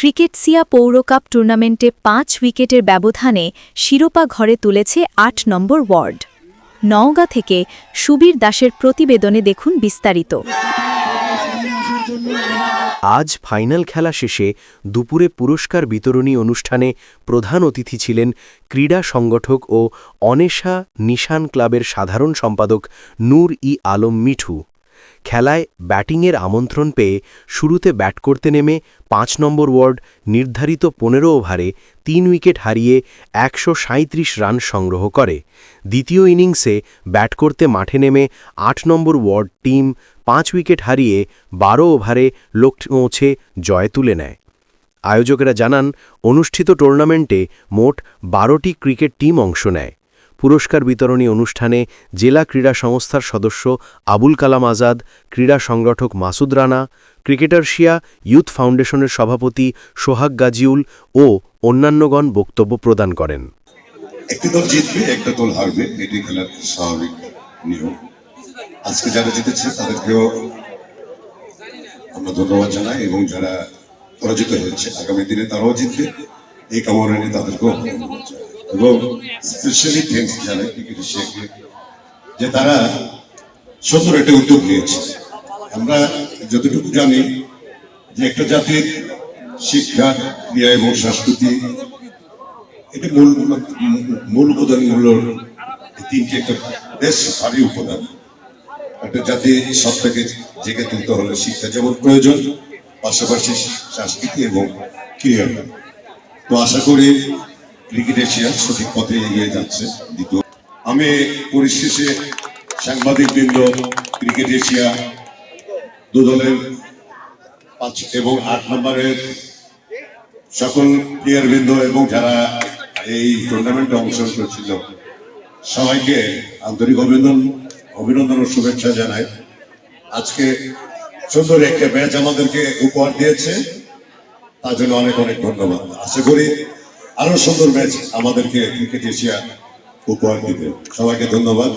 ক্রিকেটসিয়া পৌর কাপ টুর্নামেন্টে ৫ উইকেটের ব্যবধানে শিরোপা ঘরে তুলেছে ৮ নম্বর ওয়ার্ড। নওগাঁ থেকে সুবীর দাসের প্রতিবেদনে দেখুন বিস্তারিত। আজ ফাইনাল খেলা শেষে দুপুরে পুরস্কার বিতরণী অনুষ্ঠানে প্রধান অতিথি ছিলেন ক্রীড়া সংগঠক ও অনেশা নিশান ক্লাবের সাধারণ সম্পাদক নূর ই আলম মিঠু। খেলায় ব্যাটিংয়ের আমন্ত্রণ পেয়ে শুরুতে ব্যাট করতে নেমে ৫ নম্বর ওয়ার্ড নির্ধারিত ১৫ ওভারে ৩ উইকেট হারিয়ে ১৩৭ রান সংগ্রহ করে। দ্বিতীয় ইনিংসে ব্যাট করতে মাঠে নেমে ৮ নম্বর ওয়ার্ড টিম ৫ উইকেট হারিয়ে ১২ ওভারে লক্ষ্যে পৌঁছে জয় তুলে নেয়। আয়োজকেরা জানান, অনুষ্ঠিত টুর্নামেন্টে মোট ১২টি ক্রিকেট টিম অংশ নেয়। পুরস্কার বিতরণী অনুষ্ঠানে জেলা ক্রীড়া সংস্থার সদস্য আবুল কালাম আজাদ, ক্রীড়া সংগঠক মাসুদ রানা, ক্রিকেটার্সিয়া ইউথ ফাউন্ডেশনের সভাপতি সোহাগ গাজীউল ও অন্যান্যগণ বক্তব্য প্রদান করেন। একটি দল জিতবে, একটা দল হারবে, এটি খেলার স্বাভাবিক নিয়ম। আজকে যারা জিতেছে তাদেরকেও আমরা ধন্যবাদ জানাই এবং যারা পরাজিত হয়েছে আগামী দিনে তারাও জিতবে এই কামনা নিয়ে তাদেরকেও ধন্যবাদ জানাই এবং স্পেশালি থ্যাঙ্কস জানাই ক্রিকেটার্সিয়াকে যে তারা সুন্দর একটা উদ্যোগ নিয়েছে। আমরা যতটুকু জানি যে একটা জাতির শিক্ষা, ক্রিয়া এবং সংস্কৃতি এটা মূল উপাদানগুলোর তিনটি একটা বেশ ভারী উপাদান। একটা জাতি সবটাকে জেগে তুলতে হলে শিক্ষা যেমন প্রয়োজন, পাশাপাশি সংস্কৃতি এবং ক্রিয়া। তো আশা করি ক্রিকেটার্সিয়া সঠিক পথে এগিয়ে যাচ্ছে। আমি পরিশেষে সাংবাদিকবৃন্দ, ক্রিকেটার্সিয়া দু দলের ৫ এবং ৮ নম্বরের সকল প্লেয়ারবৃন্দ এবং যারা এই টুর্নামেন্টে অংশগ্রহণ করেছিল সবাইকে আন্তরিক অভিনন্দন ও শুভেচ্ছা জানাই। আজকে সুন্দর একটা ম্যাচ আমাদেরকে উপহার দিয়েছে, তার জন্য অনেক অনেক ধন্যবাদ। আশা করি আরো সুন্দর ম্যাচ আমাদেরকে ক্রিকেটার্সিয়া উপহার দিবে। সবাইকে ধন্যবাদ।